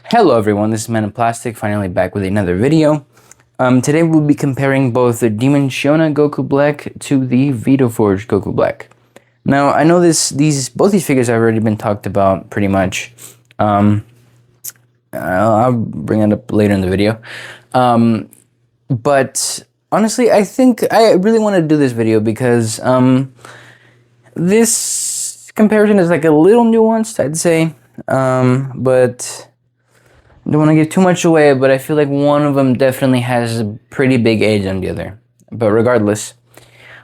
Hello everyone, this is Man in Plastic, finally back with another video. Today we'll be comparing both the Dimensiona Goku Black to the Vitoforge Goku Black. Now, I know both these figures have already been talked about pretty much. I'll bring it up later in the video. But honestly, I think I really want to do this video because this comparison is like a little nuanced, I'd say. But I don't want to give too much away, but I feel like one of them definitely has a pretty big edge on the other. But regardless,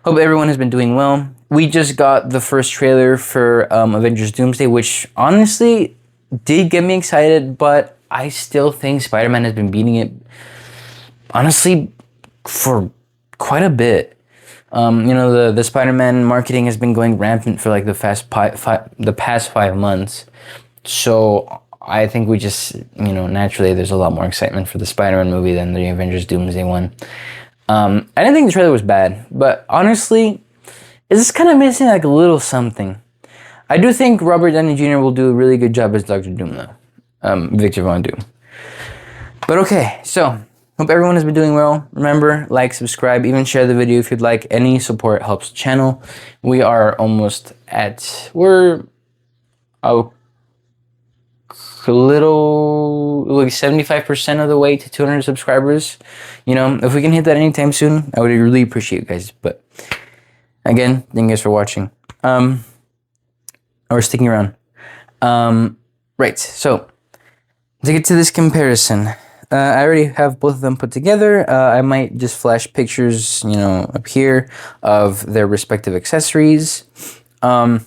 hope everyone has been doing well. We just got the first trailer for Avengers Doomsday, which honestly did get me excited, but I still think Spider-Man has been beating it, honestly, for quite a bit. The Spider-Man marketing has been going rampant for like the past 5 months. So I think we just, naturally there's a lot more excitement for the Spider-Man movie than the Avengers Doomsday one. I didn't think the trailer was bad, but honestly, it's just kind of missing like a little something. I do think Robert Downey Jr. will do a really good job as Dr. Doom though. Victor Von Doom. But okay, so hope everyone has been doing well. Remember, like, subscribe, even share the video if you'd like. Any support helps the channel. We are almost at, a little, like 75% of the way to 200 subscribers. If we can hit that anytime soon, I would really appreciate you guys. But again, thank you guys for watching, or sticking around. Right, so to get to this comparison, I already have both of them put together. I might just flash pictures, up here of their respective accessories. But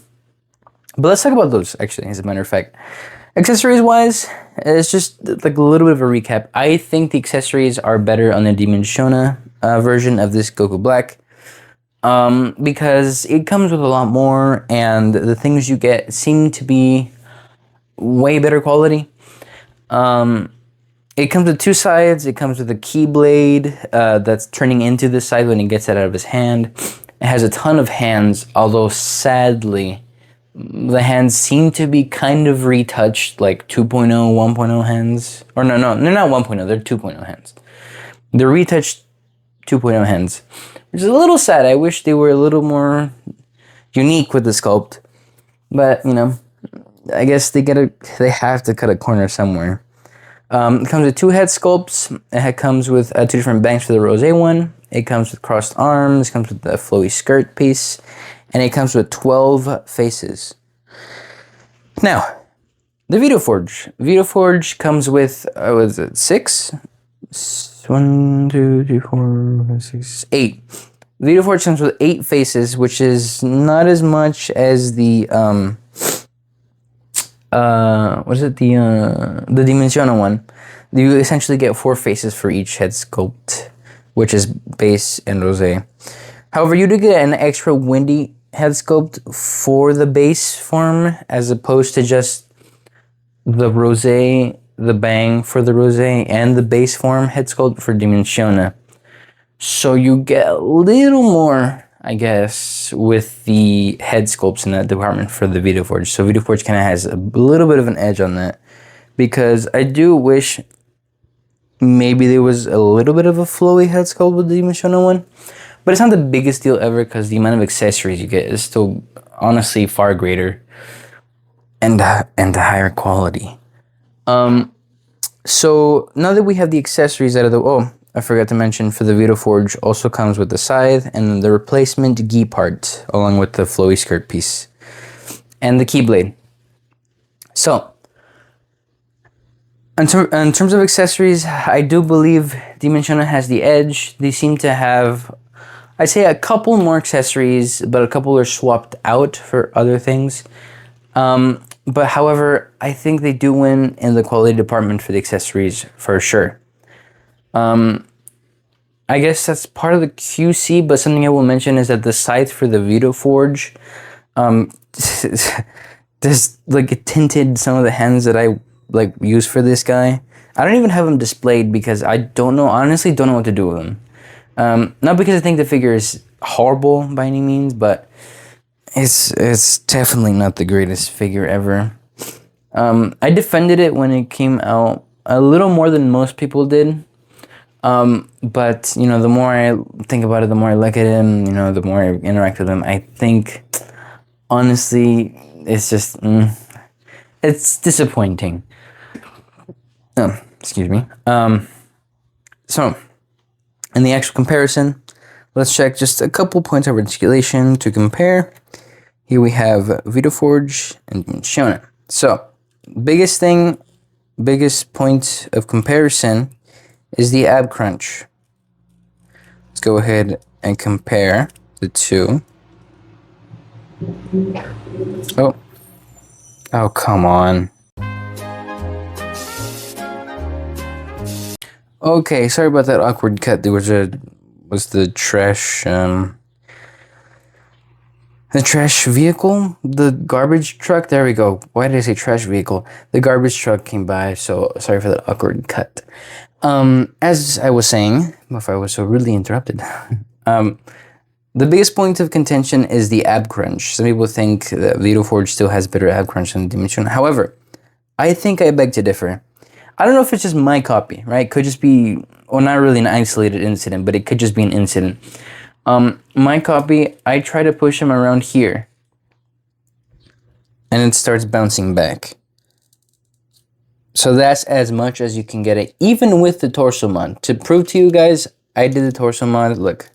let's talk about those, actually, as a matter of fact. Accessories-wise, it's just like a little bit of a recap. I think the accessories are better on the Dimensiona version of this Goku Black, because it comes with a lot more, and the things you get seem to be way better quality. It comes with two sides. It comes with a keyblade that's turning into this side when he gets it out of his hand. It has a ton of hands, although sadly, the hands seem to be kind of retouched, like 2.0, 1.0 hands. Or no, they're not 1.0, they're 2.0 hands. They're retouched 2.0 hands, which is a little sad. I wish they were a little more unique with the sculpt. But, I guess they have to cut a corner somewhere. It comes with two head sculpts. It comes with two different bangs for the rosé one. It comes with crossed arms. It comes with the flowy skirt piece. And it comes with 12 faces. Now, the Vitoforge. Vitoforge comes with, what is it, 6? 1, 2, 3, 4, 6, 8. Vitoforge comes with 8 faces, which is not as much as the, the Dimensiona one. You essentially get 4 faces for each head sculpt, which is base and rosé. However, you do get an extra windy head sculpt for the base form, as opposed to just the rosé, the bang for the rosé, and the base form head sculpt for Dimensiona. So you get a little more, I guess, with the head sculpts in that department for the Vitoforge. So Vitoforge kind of has a little bit of an edge on that, because I do wish maybe there was a little bit of a flowy head sculpt with the Dimensiona one. But it's not the biggest deal ever, because the amount of accessories you get is still honestly far greater and higher quality. So now that we have the accessories out of the... Oh, I forgot to mention, for the Vitoforge also comes with the scythe and the replacement gi part, along with the flowy skirt piece and the keyblade. So, in terms of accessories, I do believe Dimensiona has the edge. They seem to have, I'd say, a couple more accessories, but a couple are swapped out for other things. But however, I think they do win in the quality department for the accessories for sure. I guess that's part of the QC, but something I will mention is that the scythe for the Vitoforge, there's like it tinted some of the hands that I like use for this guy. I don't even have them displayed because I honestly don't know what to do with them. Not because I think the figure is horrible by any means, but it's definitely not the greatest figure ever. I defended it when it came out a little more than most people did. But you know, the more I think about it, the more I look at him, you know, the more I interact with him, I think honestly it's just it's disappointing. Excuse me. So in the actual comparison, let's check just a couple points of articulation to compare. Here we have Vitoforge and Dimensiona. So biggest point of comparison is the ab crunch. Let's go ahead and compare the two. Oh, come on. Okay, sorry about that awkward cut. There was the trash vehicle, the garbage truck. There we go. Why did I say trash vehicle? The garbage truck came by, so sorry for that awkward cut. As I was saying, if I was so rudely interrupted, the biggest point of contention is the ab crunch. Some people think that Vitoforge still has better ab crunch than Dimensiona. However, I think I beg to differ. I don't know if it's just my copy, right? Could just be, well, not really an isolated incident, but it could just be an incident. My copy, I try to push him around here, and it starts bouncing back. So that's as much as you can get it, even with the torso mod. To prove to you guys, I did the torso mod. Look,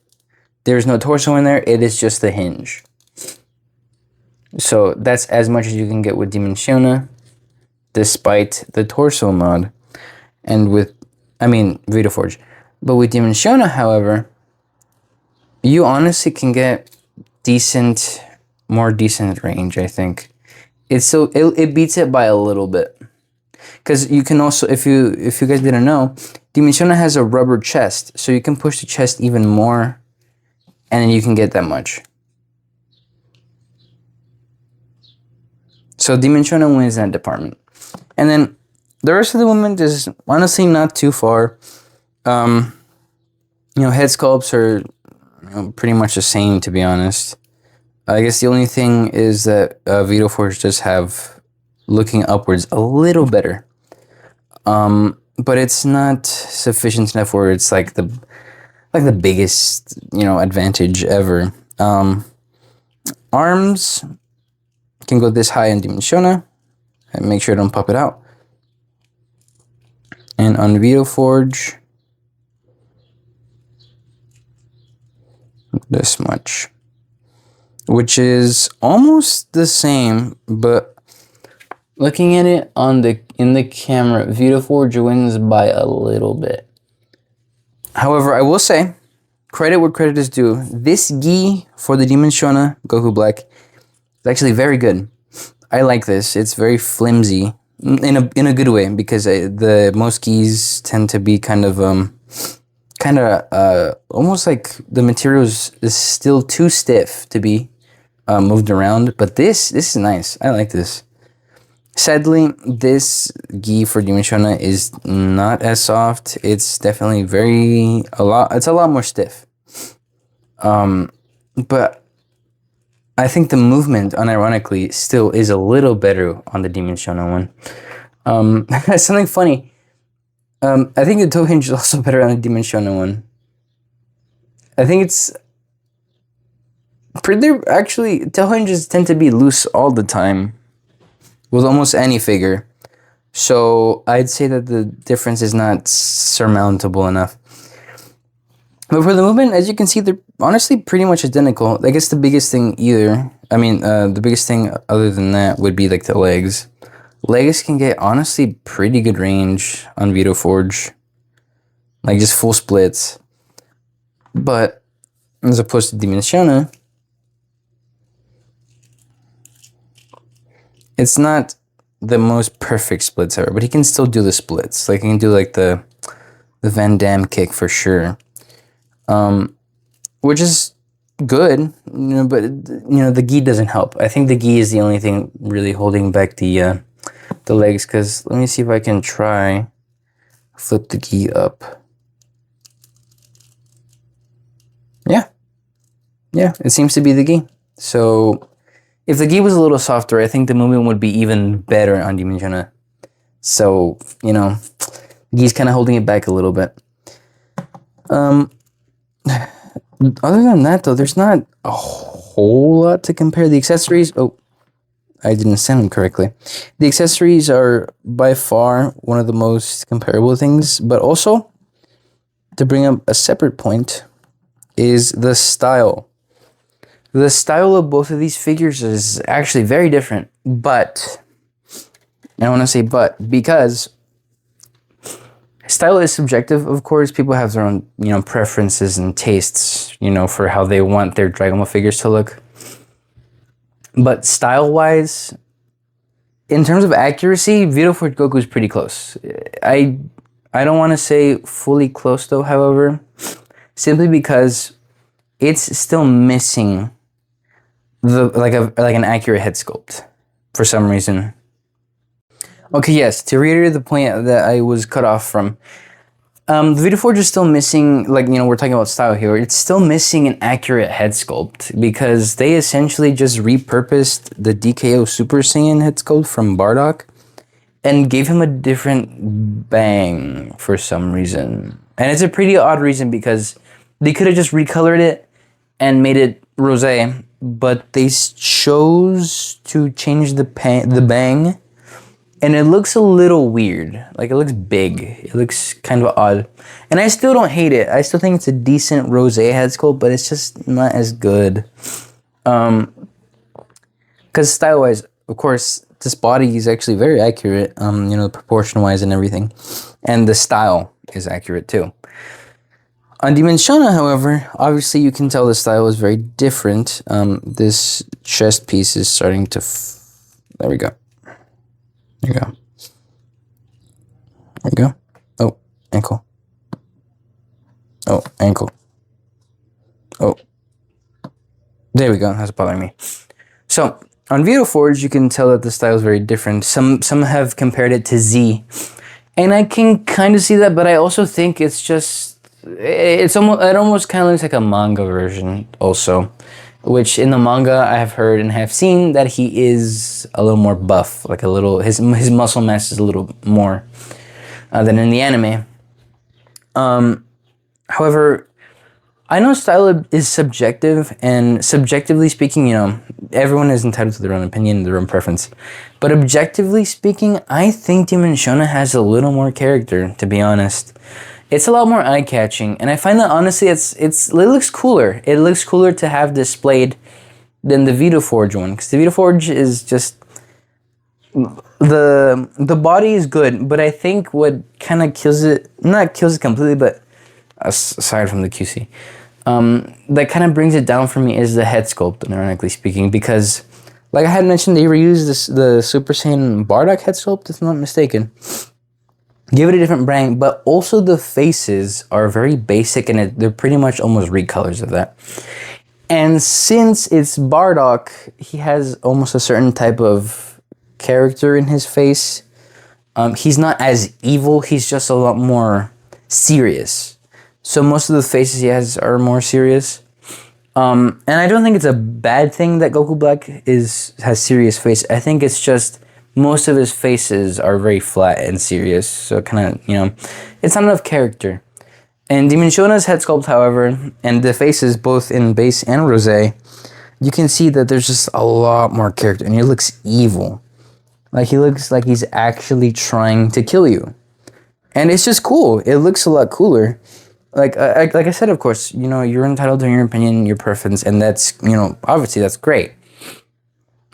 there's no torso in there. It is just the hinge. So that's as much as you can get with Dimensiona, despite the torso mod, and with, Vitoforge. But with Dimensiona, however, you honestly can get more decent range, I think. It beats it by a little bit. Because you can also, if you guys didn't know, Dimensiona has a rubber chest, so you can push the chest even more, and then you can get that much. So Dimensiona wins in that department. And then the rest of the movement is honestly not too far. Head sculpts are pretty much the same, to be honest. I guess the only thing is that Vitoforge does have looking upwards a little better. But it's not sufficient enough where it's like the biggest, advantage ever. Arms can go this high in Dimensiona. And make sure I don't pop it out. And on Vitoforge, this much. Which is almost the same, but looking at it in the camera, Vitoforge wins by a little bit. However, I will say, credit where credit is due. This gi for the Dimensiona Goku Black is actually very good. I like this. It's very flimsy in a good way, because the most gis tend to be kind of almost like the material is still too stiff to be moved around. But this is nice. I like this. Sadly, this gi for Dimensiona is not as soft. It's definitely it's a lot more stiff. But I think the movement, unironically, still is a little better on the Dimensiona one. Something funny. I think the toe hinge is also better on the Dimensiona one. I think it's actually, toe hinges tend to be loose all the time with almost any figure. So I'd say that the difference is not surmountable enough. But for the movement, as you can see, they're honestly pretty much identical. I guess the biggest thing the biggest thing other than that would be like the legs. Legs can get honestly pretty good range on Vitoforge. Like just full splits. But as opposed to Dimensiona, it's not the most perfect splits ever, but he can still do the splits. Like he can do like the Van Damme kick for sure. Which is good, but the gi doesn't help. I think the gi is the only thing really holding back the legs, because let me see if I can try flip the gi up. Yeah, it seems to be the gi. So if the gi was a little softer, I think the movement would be even better on Dimensiona. So, Gi's kind of holding it back a little bit. Other than that, though, there's not a whole lot to compare. The accessories... Oh, I didn't sound them correctly. The accessories are by far one of the most comparable things, but also, to bring up a separate point, is the style. The style of both of these figures is actually very different, but... I want to say but, because... Style is subjective, of course. People have their own, preferences and tastes, for how they want their Dragon Ball figures to look. But style-wise, in terms of accuracy, vitoforge Goku is pretty close. I don't want to say fully close, though, however, simply because it's still missing like an accurate head sculpt for some reason. Okay, yes, to reiterate the point that I was cut off from, the vitoforge is still missing, we're talking about style here, it's still missing an accurate head sculpt because they essentially just repurposed the DKO Super Saiyan head sculpt from Bardock and gave him a different bang for some reason. And it's a pretty odd reason because they could have just recolored it and made it rosé, but they chose to change the bang. And it looks a little weird. Like, it looks big. It looks kind of odd. And I still don't hate it. I still think it's a decent rosé head sculpt, but it's just not as good. Because style-wise, of course, this body is actually very accurate, proportion-wise and everything. And the style is accurate, too. On Dimensiona, however, obviously you can tell the style is very different. This chest piece is starting to... There we go. There you go. There you go. Oh, ankle. Oh, ankle. Oh. There we go. That's bothering me. So, on vitoforge, you can tell that the style is very different. Some have compared it to Z. And I can kind of see that, but I also think it's just... it almost kind of looks like a manga version also. Which in the manga I have heard and have seen that he is a little more buff, like a little, his muscle mass is a little more than in the anime. However, I know style is subjective, and subjectively speaking, everyone is entitled to their own opinion, their own preference. But objectively speaking, I think Dimensiona has a little more character, to be honest. It's a lot more eye-catching, and I find that honestly, it looks cooler. It looks cooler to have displayed than the vitoforge one, because the vitoforge is just the body is good, but I think what kind of kills it, not kills it completely, but aside from the QC, that kind of brings it down for me is the head sculpt, ironically speaking, because like I had mentioned, they reused the Super Saiyan Bardock head sculpt, if I'm not mistaken. Give it a different brand, but also the faces are very basic and they're pretty much almost recolors of that. And since it's Bardock, he has almost a certain type of character in his face. He's not as evil, he's just a lot more serious. So most of the faces he has are more serious. And I don't think it's a bad thing that Goku Black has serious face. I think it's just... most of his faces are very flat and serious, so kind of, it's not enough character. And Dimensiona's head sculpt, however, and the faces both in base and rosé, you can see that there's just a lot more character, and he looks evil. Like, he looks like he's actually trying to kill you. And it's just cool. It looks a lot cooler. Like I said, of course, you're entitled to your opinion, your preference, and that's, obviously that's great.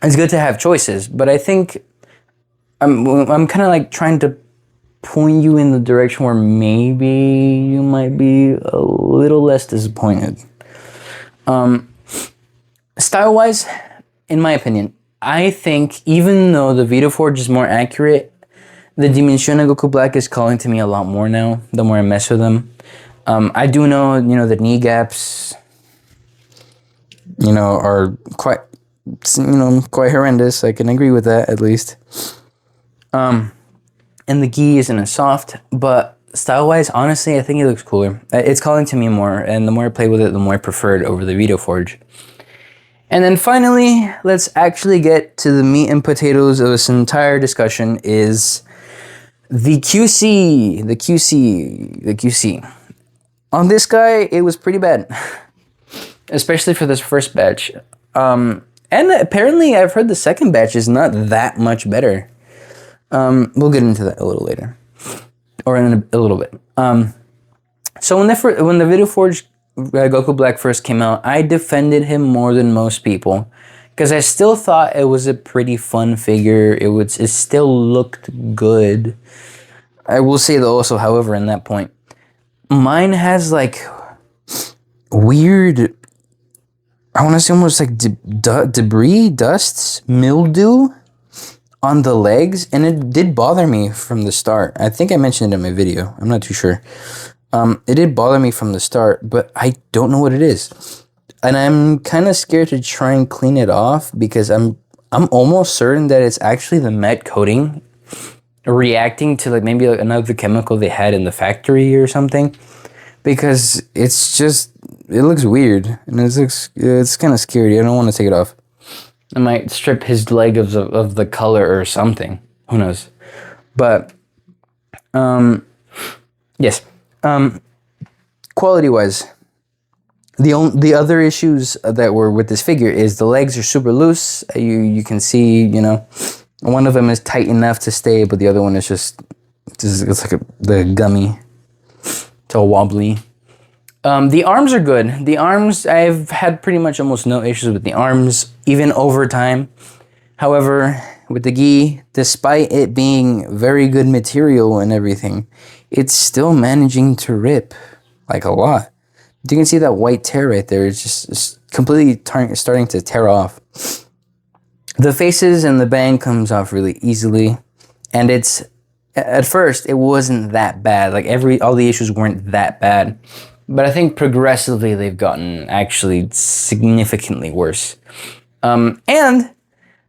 It's good to have choices, but I think... I'm kind of like trying to point you in the direction where maybe you might be a little less disappointed. Style-wise, in my opinion, I think even though the vitoforge is more accurate, the Dimensiona Goku Black is calling to me a lot more now, the more I mess with them. I do know, the knee gaps, are quite, quite horrendous. I can agree with that, at least. And the gi isn't as soft, but style-wise, honestly, I think it looks cooler. It's calling to me more, and the more I play with it, the more I prefer it over the vitoforge. And then finally, let's actually get to the meat and potatoes of this entire discussion is The QC, the QC, the QC. On this guy, it was pretty bad, especially for this first batch. And apparently, I've heard the second batch is not that much better. We'll get into that a little later, or in a little bit. So when the vitoforge Goku Black first came out, I defended him more than most people because I still thought it was a pretty fun figure. It still looked good. I will say though also, however, in that point, mine has like weird, I want to say almost like debris, dusts, mildew on the legs, and it did bother me from the start. I think I mentioned it in my video. I'm not too sure. It did bother me from the start, but I don't know what it is. And I'm kind of scared to try and clean it off because I'm almost certain that it's actually the matte coating reacting to like maybe like another chemical they had in the factory or something, because it looks weird and it's kind of scary. I don't want to take it off. I might strip his leg of the color or something. Who knows? But yes. Quality wise, the other issues that were with this figure is the legs are super loose. You can see, you know, one of them is tight enough to stay, but the other one is just it's like the gummy. It's all wobbly. The arms are good. The arms, I've had pretty much almost no issues with the arms, even over time. However, with the gi, despite it being very good material and everything, it's still managing to rip like a lot. You can see that white tear right there. It's just completely starting to tear off. The faces and the bang comes off really easily, and it's at first it wasn't that bad. Like all the issues weren't that bad, but I think progressively they've gotten actually significantly worse. And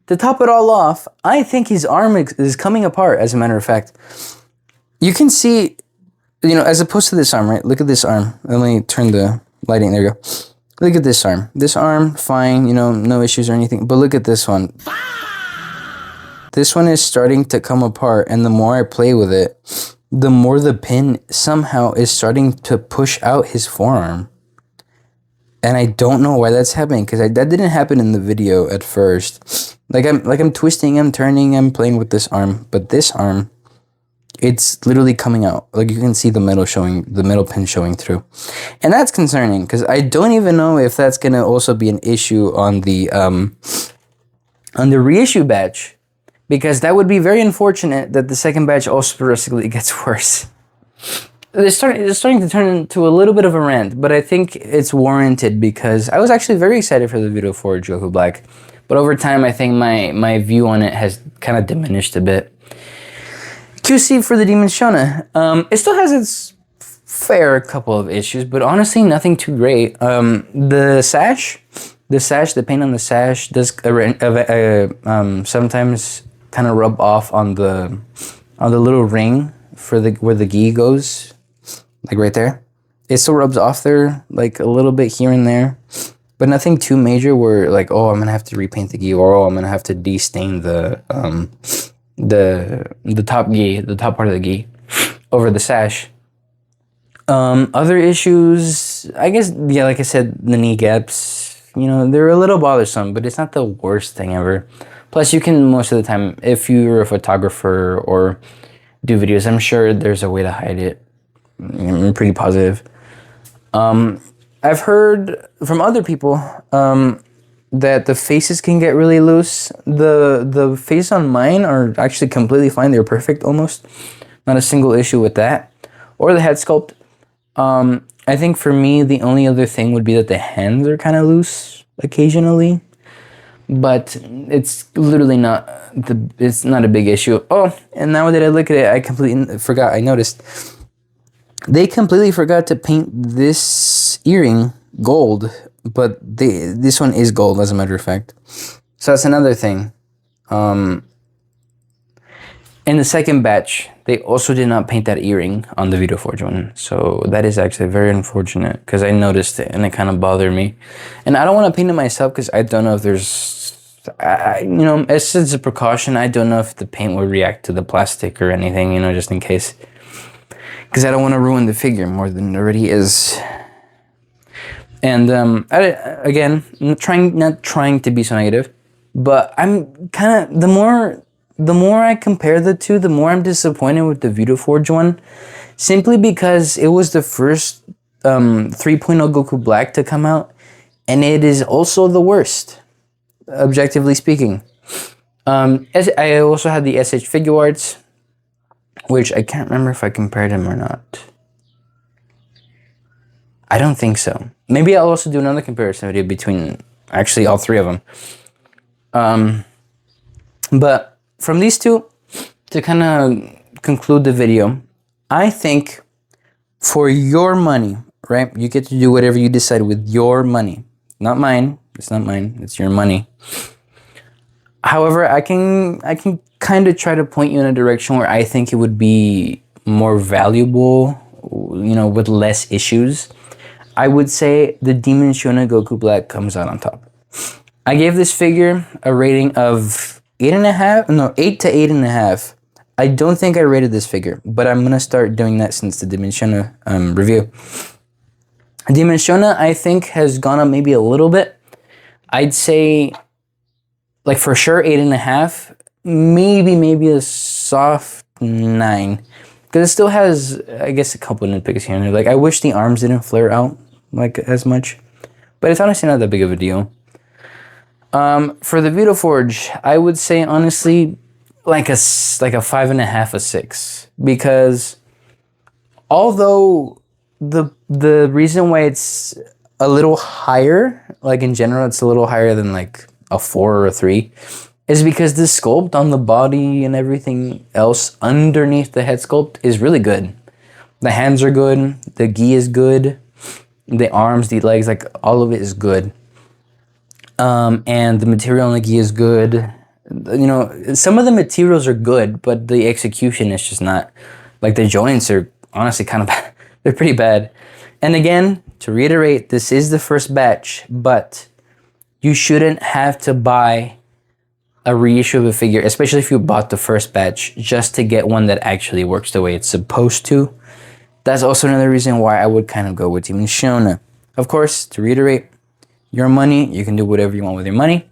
to top it all off, I think his arm is coming apart. As a matter of fact, you can see, you know, as opposed to this arm, right? Look at this arm. Let me turn the lighting. There you go. Look at this arm. This arm, fine, you know, no issues or anything. But look at this one. This one is starting to come apart, and the more I play with it, the more the pin somehow is starting to push out his forearm. And I don't know why that's happening, because that didn't happen in the video at first. I'm twisting, I'm turning, I'm playing with this arm, but this arm, it's literally coming out. Like you can see the metal pin showing through. And that's concerning, because I don't even know if that's gonna also be an issue on the reissue batch, because that would be very unfortunate that the second batch also progressively gets worse. It's starting to turn into a little bit of a rant, but I think it's warranted because I was actually very excited for the vitoforge Goku Black, but over time I think my view on it has kind of diminished a bit. QC for the Dimensiona, it still has its fair couple of issues, but honestly nothing too great. The paint on the sash does sometimes kind of rub off on the little ring for where the gi goes. Like right there, it still rubs off there like a little bit here and there, but nothing too major where like, oh, I'm gonna have to repaint the gi, or oh, I'm gonna have to destain the top gi, the top part of the gi over the sash. Other issues, I guess, yeah, like I said, the knee gaps, you know, they're a little bothersome, but it's not the worst thing ever. Plus, you can, most of the time, if you're a photographer or do videos, I'm sure there's a way to hide it. I'm pretty positive. I've heard from other people that the faces can get really loose. The face on mine are actually completely fine. They're perfect almost. Not a single issue with that. Or the head sculpt. I think for me, the only other thing would be that the hands are kind of loose occasionally. But it's literally it's not a big issue. Oh, and now that I look at it, I completely forgot. I noticed they completely forgot to paint this earring gold, but this one is gold, as a matter of fact. So that's another thing. In the second batch, they also did not paint that earring on the vitoforge one. So that is actually very unfortunate, because I noticed it and it kind of bothered me. And I don't want to paint it myself because I don't know if there's You know, it's just a precaution. I don't know if the paint will react to the plastic or anything, you know, just in case. Because I don't want to ruin the figure more than it already is. And again, not trying to be so negative, but I'm kind of, the more I compare the two, the more I'm disappointed with the vitoforge one, simply because it was the first 3.0 Goku Black to come out, and it is also the worst, objectively speaking. I also had the SH Figure Arts, which I can't remember if I compared them or not. I don't think so. Maybe I'll also do another comparison video between actually all three of them. But from these two, to kind of conclude the video, I think for your money, right? You get to do whatever you decide with your money. Not mine. It's not mine. It's your money. However, I can kind of try to point you in a direction where I think it would be more valuable, you know, with less issues. I would say the Dimensiona Goku Black comes out on top. I gave this figure a rating of 8.5. No, 8 to 8.5. I don't think I rated this figure, but I'm gonna start doing that since the Dimensiona review. Dimensiona, I think, has gone up maybe a little bit. I'd say, like, for sure 8.5. Maybe a soft 9. Because it still has, I guess, a couple nitpicks here and there. Like, I wish the arms didn't flare out like as much, but it's honestly not that big of a deal. For the vitoforge, I would say honestly like a 5.5, a 6, because although the reason why it's a little higher, like in general, it's a little higher than like a 4 or a 3, is because the sculpt on the body and everything else underneath the head sculpt is really good. The hands are good, the gi is good, the arms, the legs, like all of it is good. And the material on the gi is good. You know, some of the materials are good, but the execution is just not. Like the joints are honestly kind of bad. They're pretty bad. And again, to reiterate, this is the first batch, but you shouldn't have to buy a reissue of a figure, especially if you bought the first batch, just to get one that actually works the way it's supposed to. That's also another reason why I would kind of go with Dimensiona. Of course, to reiterate, your money, you can do whatever you want with your money.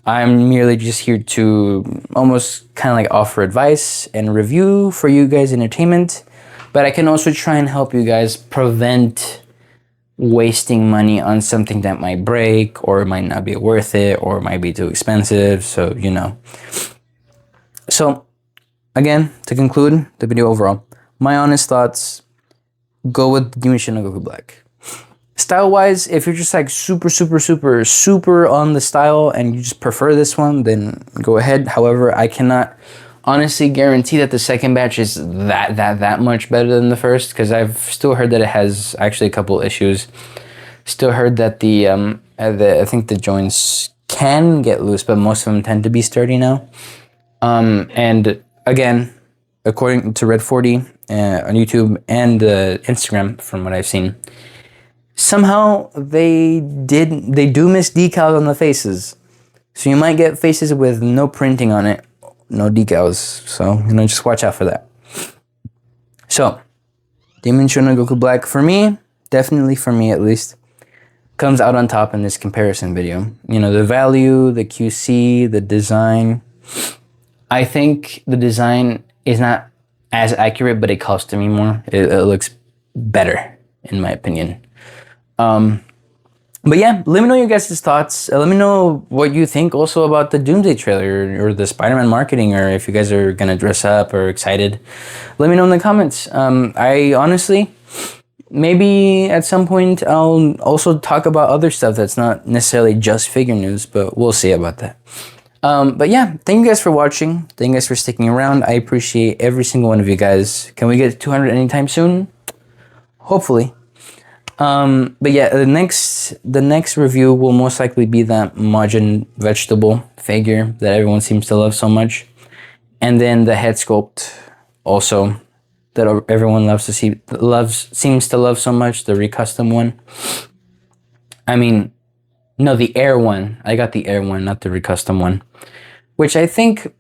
I'm merely just here to almost kind of like offer advice and review for you guys' entertainment, but I can also try and help you guys prevent wasting money on something that might break or might not be worth it or might be too expensive, so you know. So again, to conclude the video overall, my honest thoughts, go with Dimensiona Goku Black. Style-wise, if you're just like super on the style and you just prefer this one, then go ahead. However, I cannot honestly guarantee that the second batch is that much better than the first, because I've still heard that it has actually a couple issues. Still heard that I think the joints can get loose, but most of them tend to be sturdy now. And again, according to Red 40 on YouTube and Instagram, from what I've seen, somehow they do miss decals on the faces, so you might get faces with no printing on it, no decals. So you know, just watch out for that. So Dimensiona Goku Black, for me, definitely for me at least, comes out on top in this comparison video. You know, the value, the QC, the design. I think the design is not as accurate, but it costs me more. It looks better, in my opinion. But yeah, let me know your guys' thoughts. Let me know what you think also about the Doomsday trailer or the Spider-Man marketing, or if you guys are gonna dress up or excited. Let me know in the comments. I honestly, maybe at some point I'll also talk about other stuff that's not necessarily just figure news, but we'll see about that. But yeah, thank you guys for watching. Thank you guys for sticking around. I appreciate every single one of you guys. Can we get to 200 anytime soon? Hopefully. But yeah, the next review will most likely be that Majin vegetable figure that everyone seems to love so much, and then the head sculpt also that everyone seems to love so much, the recustom one. I mean, No, the Air one. I got the Air one, not the recustom one. Which I think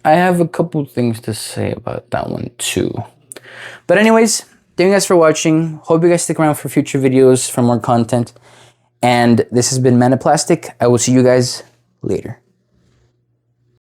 I have a couple things to say about that one too. But anyways, thank you guys for watching. Hope you guys stick around for future videos for more content. And this has been Man of Plastic. I will see you guys later.